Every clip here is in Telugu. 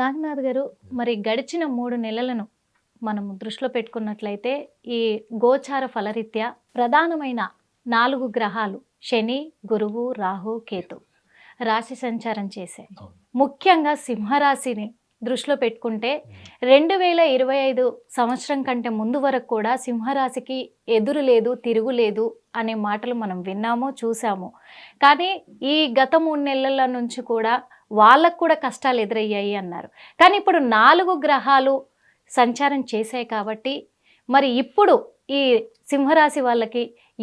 నాగనాథ్ గారు, మరి గడిచిన 3 నెలలను మనం దృష్టిలో పెట్టుకున్నట్లయితే ఈ గోచార ఫలరీత్యా ప్రధానమైన 4 గ్రహాలు శని, గురువు, రాహు, కేతు రాశి సంచారం చేశాయి. అవును. ముఖ్యంగా సింహరాశిని దృష్టిలో పెట్టుకుంటే 2025 సంవత్సరం కంటే ముందు వరకు కూడా సింహరాశికి ఎదురు లేదు, తిరుగులేదు అనే మాటలు మనం విన్నాము, చూసాము. కానీ ఈ గత 3 నెలల నుంచి కూడా వాళ్ళకు కూడా కష్టాలు ఎదురయ్యాయి అన్నారు. కానీ ఇప్పుడు 4 గ్రహాలు సంచారం చేశాయి కాబట్టి మరి ఇప్పుడు ఈ సింహరాశి వాళ్ళకి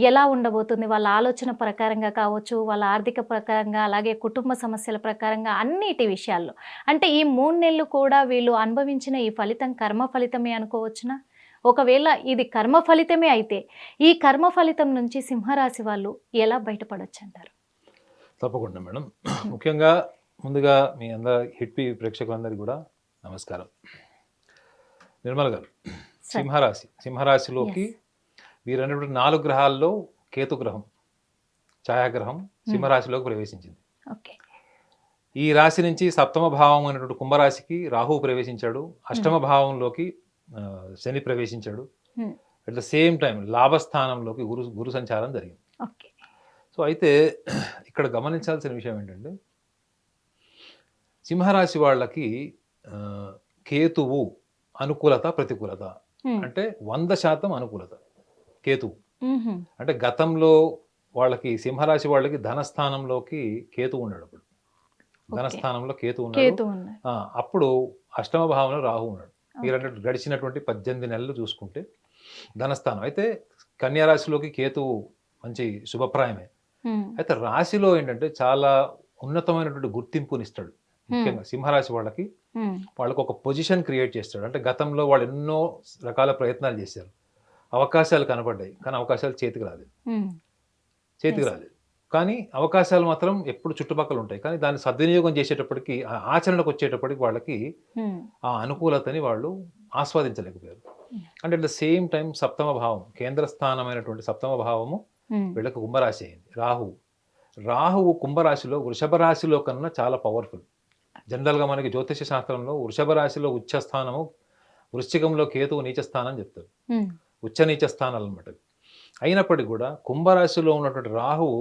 ఎలా ఉండబోతుంది? వాళ్ళ ఆలోచన ప్రకారంగా కావచ్చు, వాళ్ళ ఆర్థిక ప్రకారంగా, అలాగే కుటుంబ సమస్యల ప్రకారంగా అన్నిటి విషయాల్లో. అంటే ఈ 3 నెలలు కూడా వీళ్ళు అనుభవించిన ఈ ఫలితం కర్మ ఫలితమే అనుకోవచ్చునా? ఒకవేళ ఇది కర్మ ఫలితమే అయితే ఈ కర్మ ఫలితం నుంచి సింహరాశి వాళ్ళు ఎలా బయటపడొచ్చంటారు? తప్పకుండా మేడం. ముఖ్యంగా ముందుగా మీ అందరి హిట్పి ప్రేక్షకులందరికీ కూడా నమస్కారం. నిర్మల గారు, సింహరాశిలోకి వీరన్నటువంటి 4 గ్రహాల్లో కేతు గ్రహం, ఛాయాగ్రహం సింహరాశిలోకి ప్రవేశించింది. ఈ రాశి నుంచి సప్తమ భావం అయినటువంటి కుంభరాశికి రాహువు ప్రవేశించాడు. అష్టమ భావంలోకి శని ప్రవేశించాడు. అట్ ద సేమ్ టైం లాభస్థానంలోకి గురు సంచారం జరిగింది. సో అయితే ఇక్కడ గమనించాల్సిన విషయం ఏంటంటే, సింహరాశి వాళ్ళకి కేతువు అనుకూలత, ప్రతికూలత అంటే 100% అనుకూలత. కేతువు అంటే గతంలో వాళ్ళకి సింహరాశి వాళ్ళకి ధనస్థానంలోకి కేతు ఉన్నాడు. అప్పుడు ధనస్థానంలో కేతు ఉన్నాడు. అప్పుడు అష్టమ భావంలో రాహు ఉన్నాడు. మీరు గడిచినటువంటి 18 నెలలు చూసుకుంటే ధనస్థానం అయితే కన్యా రాశిలోకి కేతువు మంచి శుభప్రాయమే. అయితే రాశిలో ఏంటంటే చాలా ఉన్నతమైనటువంటి గుర్తింపునిస్తాడు. ముఖ్యంగా సింహరాశి వాళ్ళకి ఒక పొజిషన్ క్రియేట్ చేస్తాడు. అంటే గతంలో వాళ్ళు ఎన్నో రకాల ప్రయత్నాలు చేశారు, అవకాశాలు కనపడ్డాయి, కానీ అవకాశాలు చేతికి రాలేదు. కానీ అవకాశాలు మాత్రం ఎప్పుడు చుట్టుపక్కల ఉంటాయి. కానీ దాన్ని సద్వినియోగం చేసేటప్పటికి, ఆచరణకు వచ్చేటప్పటికి వాళ్ళకి ఆ అనుకూలతని వాళ్ళు ఆస్వాదించలేకపోయారు. అంటే అట్ ద సేమ్ టైం సప్తమ భావం, కేంద్ర స్థానమైనటువంటి సప్తమ భావము వీళ్ళకి కుంభరాశి అయింది. రాహువు కుంభరాశిలో వృషభ రాశిలో కన్నా చాలా పవర్ఫుల్. జనరల్గా మనకి జ్యోతిష శాస్త్రంలో వృషభ రాశిలో ఉచ్చ స్థానము, వృశ్చికంలో కేతువు నీచ స్థానం చెప్తారు. ఉచ్చ నీచ స్థానాలు అనమాట. అయినప్పటికీ కూడా కుంభరాశిలో ఉన్నటువంటి రాహువు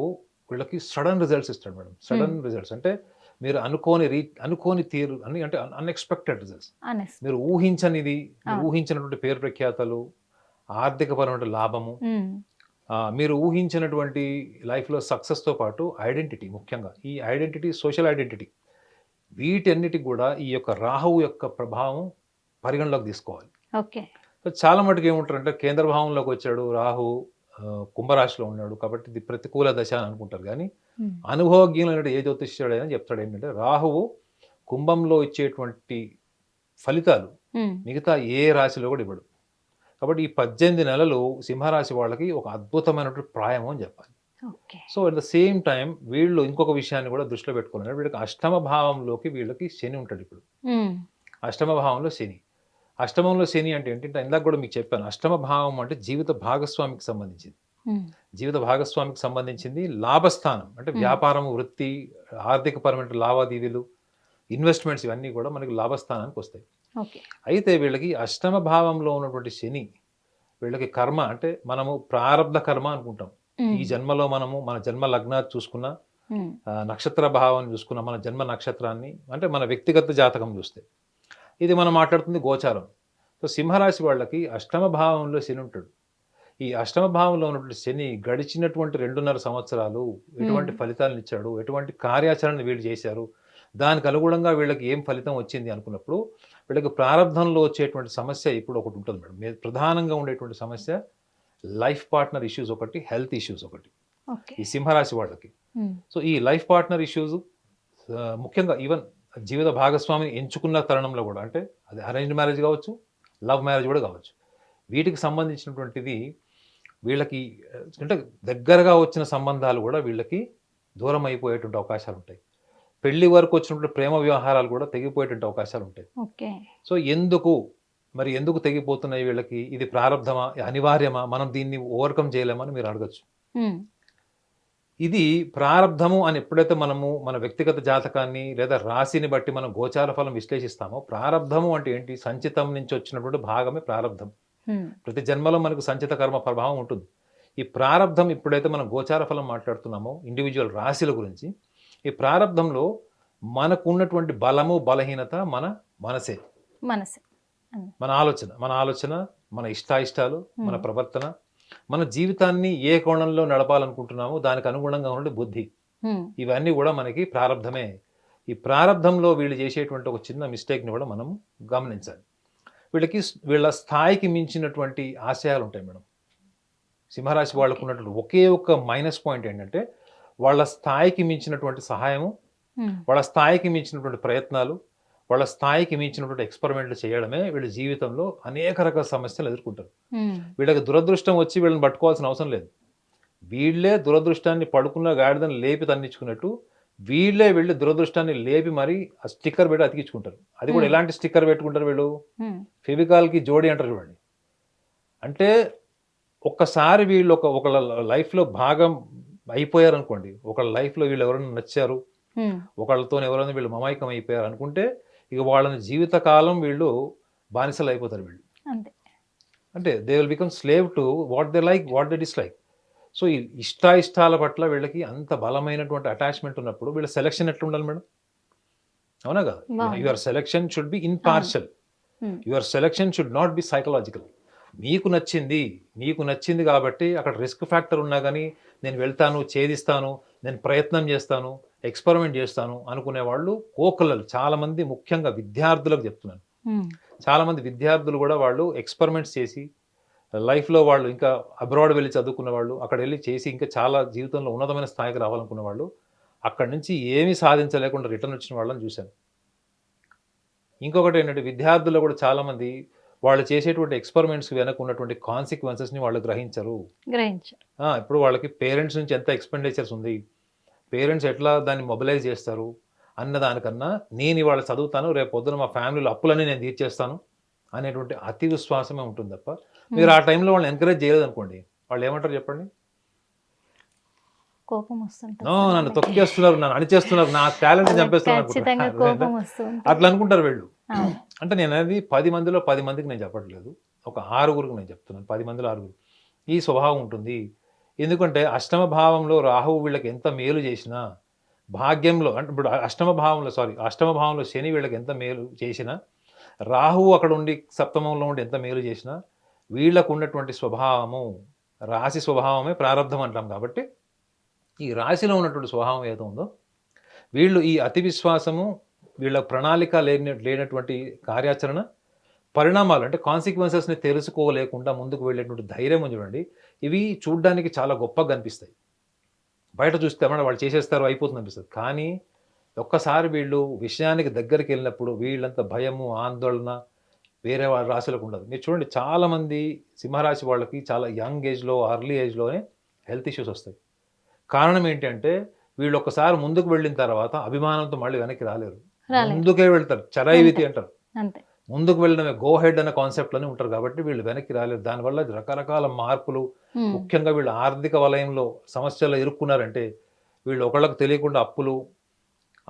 వీళ్ళకి సడన్ రిజల్ట్స్ ఇస్తాడు మేడం. సడన్ రిజల్ట్స్ అంటే మీరు అనుకోని తీరు అని, అంటే అన్ఎక్స్పెక్టెడ్ రిజల్ట్స్. మీరు ఊహించనిది, ఊహించినటువంటి పేరు ప్రఖ్యాతలు, ఆర్థికపరమైన లాభము, మీరు ఊహించినటువంటి లైఫ్లో సక్సెస్తో పాటు ఐడెంటిటీ, ముఖ్యంగా ఈ ఐడెంటిటీ సోషల్ ఐడెంటిటీ, వీటన్నిటికి కూడా ఈ యొక్క రాహువు యొక్క ప్రభావం పరిగణలోకి తీసుకోవాలి. చాలా మటుకు ఏముంటారంటే కేంద్ర భావంలోకి వచ్చాడు రాహు, కుంభరాశిలో ఉన్నాడు కాబట్టి ఇది ప్రతికూల దశ అని అనుకుంటారు. కానీ అనుభవజ్ఞులైన ఏ జ్యోతిష్యుడైనా చెప్తాడు ఏంటంటే, రాహువు కుంభంలో ఇచ్చేటువంటి ఫలితాలు మిగతా ఏ రాశిలో కూడా ఇవ్వడు. కాబట్టి ఈ 18 నెలలు సింహరాశి వాళ్ళకి ఒక అద్భుతమైనటువంటి ప్రాయము అని చెప్పాలి. So at the same time వీళ్ళు ఇంకొక విషయాన్ని కూడా దృష్టిలో పెట్టుకున్నారు. వీళ్ళకి అష్టమ భావంలోకి వీళ్ళకి శని ఉంటాడు. ఇప్పుడు అష్టమ భావంలో శని. అష్టమంలో శని అంటే ఏంటంటే, ఇందాక కూడా మీకు చెప్పాను, అష్టమ భావం అంటే జీవిత భాగస్వామికి సంబంధించింది. జీవిత భాగస్వామికి సంబంధించింది. లాభస్థానం అంటే వ్యాపారం, వృత్తి, ఆర్థికపరమైన లావాదేవీలు, ఇన్వెస్ట్మెంట్స్, ఇవన్నీ కూడా మనకి లాభస్థానానికి వస్తాయి. అయితే వీళ్ళకి అష్టమ భావంలో ఉన్నటువంటి శని వీళ్ళకి కర్మ, అంటే మనము ప్రారబ్ధ కర్మ అనుకుంటాం. ఈ జన్మలో మనము మన జన్మ లగ్నాన్ని చూసుకున్న, నక్షత్ర భావాన్ని చూసుకున్న, మన జన్మ నక్షత్రాన్ని, అంటే మన వ్యక్తిగత జాతకం చూస్తే ఇది మనం మాట్లాడుతుంది గోచారం. సో సింహరాశి వాళ్ళకి అష్టమ భావంలో శని ఉంటాడు. ఈ అష్టమ భావంలో ఉన్నటువంటి శని గడిచినటువంటి 2.5 సంవత్సరాలు ఎటువంటి ఫలితాలను ఇచ్చాడు, ఎటువంటి కార్యాచరణ వీళ్ళు చేశారు, దానికి అనుగుణంగా వీళ్ళకి ఏం ఫలితం వచ్చింది అనుకున్నప్పుడు వీళ్ళకి ప్రారంభంలో వచ్చేటువంటి సమస్య ఇప్పుడు ఒకటి ఉంటుంది మేడం. ప్రధానంగా ఉండేటువంటి సమస్య లైఫ్ పార్ట్నర్ ఇష్యూస్ ఒకటి, హెల్త్ ఇష్యూస్ ఒకటి ఈ సింహరాశి వాళ్ళకి. సో ఈ లైఫ్ పార్ట్నర్ ఇష్యూస్ ముఖ్యంగా ఈవెన్ జీవిత భాగస్వామిని ఎంచుకున్న తరుణంలో కూడా, అంటే అది అరేంజ్ మ్యారేజ్ కావచ్చు, లవ్ మ్యారేజ్ కూడా కావచ్చు, వీటికి సంబంధించినటువంటిది వీళ్ళకి, అంటే దగ్గరగా వచ్చిన సంబంధాలు కూడా వీళ్ళకి దూరం అయిపోయేటువంటి అవకాశాలు ఉంటాయి. పెళ్లి వరకు వచ్చినటువంటి ప్రేమ వ్యవహారాలు కూడా తెగిపోయేటువంటి అవకాశాలు ఉంటాయి. సో ఎందుకు తెగిపోతున్నాయి వీళ్ళకి? ఇది ప్రారంధమా, అనివార్యమా, మనం దీన్ని ఓవర్కమ్ చేయలేమని మీరు అడగచ్చు. ఇది ప్రారబ్ధము అని ఎప్పుడైతే మనము మన వ్యక్తిగత జాతకాన్ని లేదా రాశిని బట్టి మనం గోచార ఫలం విశ్లేషిస్తామో, ప్రారబ్ధము అంటే ఏంటి? సంచితం నుంచి వచ్చినటువంటి భాగమే ప్రారబ్ధం. ప్రతి జన్మలో మనకు సంచిత కర్మ ప్రభావం ఉంటుంది. ఈ ప్రారబ్ధం ఎప్పుడైతే మనం గోచార ఫలం మాట్లాడుతున్నామో ఇండివిజువల్ రాశుల గురించి, ఈ ప్రారబ్ధంలో మనకు ఉన్నటువంటి బలము బలహీనత మన మనసే, మనసే మన ఆలోచన, మన ఇష్టాయిష్టాలు, మన ప్రవర్తన, మన జీవితాన్ని ఏ కోణంలో నడపాలనుకుంటున్నామో దానికి అనుగుణంగా ఉండే బుద్ధి, ఇవన్నీ కూడా మనకి ప్రారబ్ధమే. ఈ ప్రారబ్ధంలో వీళ్ళు చేసేటువంటి ఒక చిన్న మిస్టేక్ని కూడా మనం గమనించాలి. వీళ్ళ స్థాయికి మించినటువంటి ఆశయాలు ఉంటాయి మేడం. సింహరాశి వాళ్ళకు ఉన్నటువంటి ఒకే ఒక్క మైనస్ పాయింట్ ఏంటంటే వాళ్ళ స్థాయికి మించినటువంటి సహాయము, వాళ్ళ స్థాయికి మించినటువంటి ప్రయత్నాలు, వాళ్ళ స్థాయికి మించినటువంటి ఎక్స్పెరిమెంట్లు చేయడమే వీళ్ళ జీవితంలో అనేక రకాల సమస్యలు ఎదుర్కొంటారు. వీళ్ళకి దురదృష్టం వచ్చి వీళ్ళని పట్టుకోవాల్సిన అవసరం లేదు. వీళ్ళే దురదృష్టాన్ని పడుకున్న గాడిదని లేపి తన్నించుకున్నట్టు వీళ్ళే వెళ్ళి దురదృష్టాన్ని లేపి మరి ఆ స్టిక్కర్ పెట్టి అతికించుకుంటారు. అది కూడా ఎలాంటి స్టిక్కర్ పెట్టుకుంటారు వీళ్ళు? ఫెవికాల్కి జోడి అంటారు చూడండి. అంటే ఒక్కసారి వీళ్ళు ఒక లైఫ్లో భాగం అయిపోయారు అనుకోండి, ఒకళ్ళ లైఫ్లో వీళ్ళు ఎవరైనా నచ్చారు, ఒకళ్ళతో ఎవరైనా వీళ్ళు మమైకం అయిపోయారు అనుకుంటే ఇక వాళ్ళని జీవితకాలం వీళ్ళు బానిసలు అయిపోతారు వీళ్ళు. అంటే they will become slave to what they like, what they dislike. So ఈ ఇష్టాయిష్టాల పట్ల వీళ్ళకి అంత బలమైనటువంటి అటాచ్మెంట్ ఉన్నప్పుడు వీళ్ళ సెలెక్షన్ ఎట్లా ఉండాలి మేడం? అవునా కదా? Your selection should be impartial. Your selection should not be psychological. నీకు నచ్చింది కాబట్టి అక్కడ రిస్క్ ఫ్యాక్టర్ ఉన్నా కానీ నేను వెళ్తాను, ఛేదిస్తాను, నేను ప్రయత్నం చేస్తాను, ఎక్స్పెరిమెంట్ చేస్తాను అనుకునే వాళ్ళు కోకొల్లలు చాలామంది, ముఖ్యంగా విద్యార్థులకు చెప్తున్నాను. చాలామంది విద్యార్థులు కూడా వాళ్ళు ఎక్స్పెరిమెంట్స్ చేసి లైఫ్లో వాళ్ళు ఇంకా అబ్రాడ్ వెళ్ళి చదువుకున్న వాళ్ళు, అక్కడ వెళ్ళి చేసి ఇంకా చాలా జీవితంలో ఉన్నతమైన స్థాయికి రావాలనుకున్న వాళ్ళు అక్కడి నుంచి ఏమీ సాధించలేకుండా రిటర్న్ వచ్చిన వాళ్ళని చూశాను. ఇంకొకటి ఏంటంటే విద్యార్థులు కూడా చాలామంది వాళ్ళు చేసేటువంటి ఎక్స్పెరిమెంట్స్ వెనక ఉన్నటువంటి కాన్సిక్వెన్సెస్ని వాళ్ళు గ్రహించరు. ఇప్పుడు వాళ్ళకి పేరెంట్స్ నుంచి ఎంత ఎక్స్పెండిచర్స్ ఉంది, పేరెంట్స్ ఎట్లా దాన్ని మొబిలైజ్ చేస్తారు అన్న దానికన్నా నేను ఇవాళ చదువుతాను, రేపు పొద్దున మా ఫ్యామిలీలో అప్పులన్నీ నేను తీర్చేస్తాను అనేటువంటి అతి విశ్వాసమే ఉంటుంది తప్ప మీరు ఆ టైంలో వాళ్ళని ఎంకరేజ్ చేయలేదు అనుకోండి, వాళ్ళు ఏమంటారు చెప్పండి? కోపం వస్తుంది, నన్ను తొక్కేస్తున్నారు, నన్ను అణిచేస్తున్నారు, నా టాలెంట్ చంపేస్తున్నారు అట్లా అనుకుంటారు వీళ్ళు. అంటే నేను అనేది 10 మందిలో 10 మందికి నేను చెప్పట్లేదు, ఒక 6గురికి నేను చెప్తున్నాను. 10 మందిలో 6గురు ఈ స్వభావం ఉంటుంది. ఎందుకంటే అష్టమ భావంలో రాహువు వీళ్ళకి ఎంత మేలు చేసినా, భాగ్యంలో అంటే ఇప్పుడు అష్టమ భావంలో శని వీళ్ళకి ఎంత మేలు చేసినా, రాహువు అక్కడ ఉండి సప్తమంలో ఉండి ఎంత మేలు చేసినా వీళ్ళకు ఉన్నటువంటి స్వభావము, రాశి స్వభావమే ప్రారబ్ధం అంటాం. కాబట్టి ఈ రాశిలో ఉన్నటువంటి స్వభావం ఏదో ఉందో వీళ్ళు ఈ అతి విశ్వాసము, వీళ్ళ ప్రణాళిక లేనటువంటి కార్యాచరణ, పరిణామాలు అంటే కాన్సిక్వెన్సెస్ని తెలుసుకోలేకుండా ముందుకు వెళ్ళేటువంటి ధైర్యం చూడండి, ఇవి చూడ్డానికి చాలా గొప్పగా కనిపిస్తాయి. బయట చూస్తే మన వాళ్ళు చేసేస్తారు అయిపోతుంది అనిపిస్తుంది. కానీ ఒక్కసారి వీళ్ళు విషయానికి దగ్గరికి వెళ్ళినప్పుడు వీళ్ళంత భయము, ఆందోళన వేరే వాళ్ళ రాశులకు ఉండదు. మీరు చూడండి, చాలామంది సింహరాశి వాళ్ళకి చాలా యంగ్ ఏజ్లో, అర్లీ ఏజ్లోనే హెల్త్ ఇష్యూస్ వస్తాయి. కారణం ఏంటంటే వీళ్ళు ఒక్కసారి ముందుకు వెళ్ళిన తర్వాత అభిమానంతో మళ్ళీ వెనక్కి రాలేరు, ముందుకే వెళ్తారు. చరైవితి అంటారు, ముందుకు వెళ్ళడమే, గో హెడ్ అనే కాన్సెప్ట్లోనే ఉంటారు. కాబట్టి వీళ్ళు వెనక్కి రాలేరు. దానివల్ల రకరకాల మార్పులు, ముఖ్యంగా వీళ్ళు ఆర్థిక వలయంలో సమస్యలు ఇరుక్కున్నారంటే వీళ్ళు ఒకళ్ళకి తెలియకుండా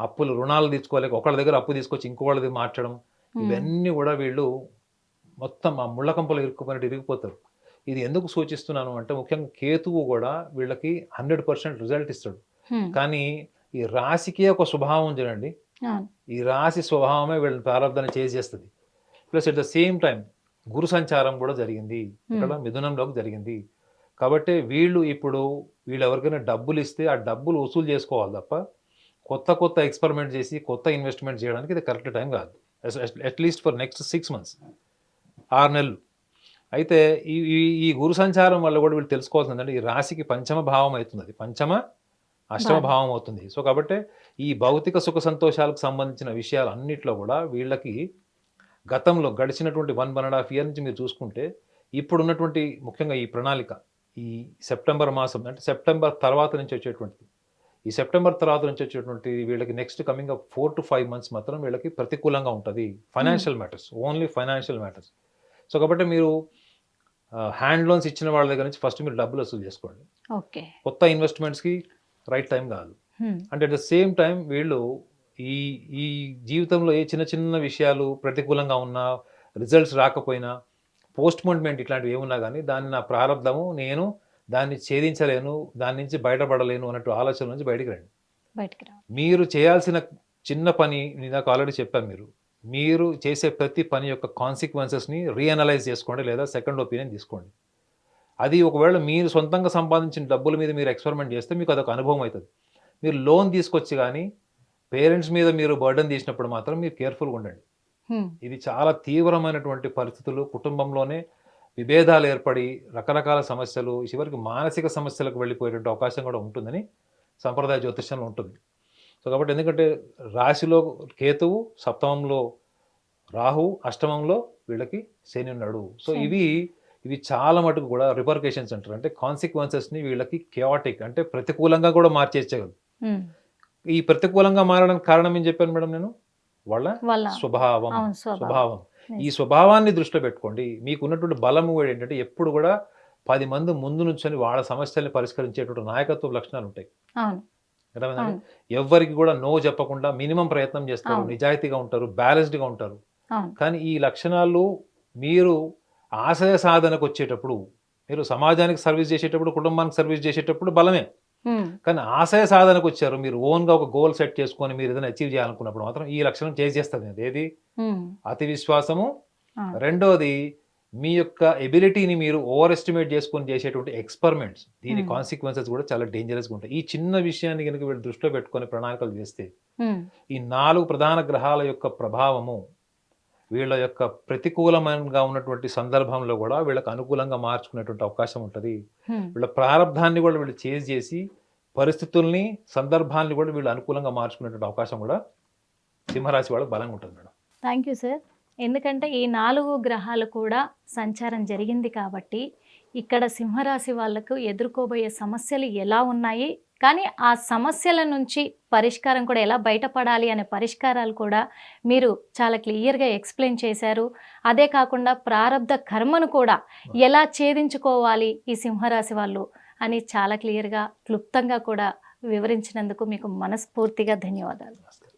అప్పులు రుణాలు తీసుకోలేక ఒకళ్ళ దగ్గర అప్పు తీసుకొచ్చి ఇంకోళ్ళది మార్చడం, ఇవన్నీ కూడా వీళ్ళు మొత్తం ఆ ముళ్ళకంపలు ఇరిగిపోతారు. ఇది ఎందుకు సూచిస్తున్నాను అంటే ముఖ్యంగా కేతువు కూడా వీళ్ళకి 100% రిజల్ట్ ఇస్తాడు. కానీ ఈ రాశికే ఒక స్వభావం చూడండి, ఈ రాశి స్వభావమే వీళ్ళని ప్రారంభాన్ని చేసేస్తుంది. Plus at the same time గురు సంచారం కూడా జరిగింది, ఇక్కడ మిథునంలోకి జరిగింది. కాబట్టి వీళ్ళు ఎవరికైనా డబ్బులు ఇస్తే ఆ డబ్బులు వసూలు చేసుకోవాలి తప్ప కొత్త ఎక్స్పెరిమెంట్ చేసి కొత్త ఇన్వెస్ట్మెంట్ చేయడానికి ఇది కరెక్ట్ టైం కాదు. అట్లీస్ట్ ఫర్ నెక్స్ట్ 6 months, 6 నెలలు. అయితే ఈ గురు సంచారం వల్ల కూడా వీళ్ళు తెలుసుకోవాల్సింది ఏంటంటే ఈ రాశికి పంచమ భావం అవుతుంది, అది అష్టమ భావం అవుతుంది. సో కాబట్టి ఈ భౌతిక సుఖ సంతోషాలకు సంబంధించిన విషయాలు అన్నిట్లో కూడా వీళ్ళకి గతంలో గడిచినటువంటి 1.5 years నుంచి మీరు చూసుకుంటే ఇప్పుడు ఉన్నటువంటి ముఖ్యంగా ఈ ప్రణాళిక, ఈ సెప్టెంబర్ మాసం అంటే సెప్టెంబర్ తర్వాత నుంచి వచ్చేటువంటిది, ఈ సెప్టెంబర్ తర్వాత నుంచి వచ్చేటువంటి వీళ్ళకి నెక్స్ట్ కమింగ్ 4 to 5 months మాత్రం వీళ్ళకి ప్రతికూలంగా ఉంటుంది. Financial matters, only financial matters. So కాబట్టి మీరు హ్యాండ్ లోన్స్ ఇచ్చిన వాళ్ళ దగ్గర నుంచి ఫస్ట్ మీరు డబ్బులు వసూలు చేసుకోండి. కొత్త ఇన్వెస్ట్మెంట్స్కి రైట్ టైం కాదు. అంటే అట్ ద సేమ్ టైం వీళ్ళు ఈ ఈ జీవితంలో ఏ చిన్న చిన్న విషయాలు ప్రతికూలంగా ఉన్నా, రిజల్ట్స్ రాకపోయినా, పోస్ట్‌పోన్‌మెంట్ ఇట్లాంటివి ఏమున్నా గానీ, దాన్ని నా ప్రారంధము, నేను దాన్ని ఛేదించలేను, దాని నుంచి బయటపడలేను అన్నట్టు ఆలోచన నుంచి బయటికి రండి. బయటికి రావాలి. మీరు చేయాల్సిన చిన్న పని ఇందాక ఆల్రెడీ చెప్పారు మీరు. మీరు చేసే ప్రతి పని యొక్క కాన్సిక్వెన్సెస్‌ని రీఅనలైజ్ చేసుకోండి లేదా సెకండ్ ఒపీనియన్ తీసుకోండి. అది ఒకవేళ మీరు సొంతంగా సంపాదించిన డబ్బుల మీద మీరు ఎక్స్‌పెరిమెంట్ చేస్తే మీకు అదొక అనుభవం అయితది. మీరు లోన్ తీసుకొచ్చి గానీ, పేరెంట్స్ మీద మీరు బర్డెన్ తీసినప్పుడు మాత్రం మీరు కేర్‌ఫుల్‌గా ఉండండి. ఇది చాలా తీవ్రమైనటువంటి పరిస్థితులు, కుటుంబంలోనే విభేదాలు ఏర్పడి, రకరకాల సమస్యలు, చివరికి మానసిక సమస్యలకు వెళ్ళిపోయేటువంటి అవకాశం కూడా ఉంటుందని సంప్రదాయ జ్యోతిష్యంలో ఉంటుంది. సో, కాబట్టి ఎందుకంటే రాశిలో కేతువు, సప్తమంలో రాహువు, అష్టమంలో వీళ్ళకి శని ఉన్నాడు. సో, శని. ఇవి చాలా మటుకు కూడా రిపర్కషన్స్ అంటారు. అంటే కాన్సిక్వెన్సెస్‌ని వీళ్ళకి కెయాటిక్ అంటే ప్రతికూలంగా కూడా మార్చేయగలదు. ఈ ప్రతికూలంగా మారడానికి కారణం ఏం చెప్పాను మేడం నేను? వాళ్ళ వాళ్ళ స్వభావం. అవును, స్వభావం. Yes. ఈ స్వభావాన్ని దృష్టిలో పెట్టుకోండి. మీకున్నటువంటి బలము కూడా ఏంటంటే ఎప్పుడు కూడా 10 మంది ముందు నుంచొని వాళ్ళ సమస్యల్ని పరిష్కరించేటువంటి నాయకత్వ లక్షణాలు ఉంటాయి. అవును, అర్థమైందండి? అవును, ఎవ్వరికి కూడా నో చెప్పకుండా మినిమం ప్రయత్నం చేస్తారు, అవును. నిజాయితీగా ఉంటారు, బ్యాలెన్స్డ్‌గా ఉంటారు. అవును. కానీ ఈ లక్షణాలు మీరు ఆశయ సాధనకు వచ్చేటప్పుడు, మీరు సమాజానికి సర్వీస్ చేసేటప్పుడు, కుటుంబానికి సర్వీస్ చేసేటప్పుడు బలమే. కానీ ఆశయ సాధనకు వచ్చారు, మీరు ఓన్‌గా ఒక గోల్ సెట్ చేసుకొని మీరు ఏదైనా అచీవ్ చేయాలనుకున్నప్పుడు మాత్రం ఈ లక్షణం చేసేస్తుంది. అదేది? అతి విశ్వాసము. రెండోది మీ యొక్క ఎబిలిటీని మీరు ఓవర్ ఎస్టిమేట్ చేసుకొని చేసేటువంటి ఎక్స్పెరిమెంట్స్. దీని కాన్సిక్వెన్సెస్ కూడా చాలా డేంజరస్‌గా ఉంటాయి. ఈ చిన్న విషయాన్ని కనుక వీళ్ళు దృష్టిలో పెట్టుకొని ప్రణాళికలు చేస్తే ఈ 4 ప్రధాన గ్రహాల యొక్క ప్రభావము వీళ్ళ యొక్క ప్రతికూలమైనగా ఉన్నటువంటి సందర్భంలో కూడా వీళ్ళకి అనుకూలంగా మార్చుకునేటువంటి అవకాశం ఉంటుంది. వీళ్ళ ప్రారంధాన్ని కూడా వీళ్ళు చేంజ్ చేసి పరిస్థితుల్ని, సందర్భాన్ని కూడా వీళ్ళు అనుకూలంగా మార్చుకునేటువంటి అవకాశం కూడా సింహరాశి వాళ్ళకి బలంగా ఉంటుంది మేడం. Thank you sir. ఎందుకంటే ఈ 4 గ్రహాలు కూడా సంచారం జరిగింది కాబట్టి ఇక్కడ సింహరాశి వాళ్ళకు ఎదుర్కోబోయే సమస్యలు ఎలా ఉన్నాయి, కానీ ఆ సమస్యల నుంచి పరిష్కారం కూడా ఎలా బయటపడాలి అనే పరిష్కారాలు కూడా మీరు చాలా క్లియర్గా ఎక్స్ప్లెయిన్ చేశారు. అదే కాకుండా ప్రారబ్ధ కర్మను కూడా ఎలా ఛేదించుకోవాలి ఈ సింహరాశి వాళ్ళు అని చాలా క్లియర్గా, క్లుప్తంగా కూడా వివరించినందుకు మీకు మనస్ఫూర్తిగా ధన్యవాదాలు. నమస్తే.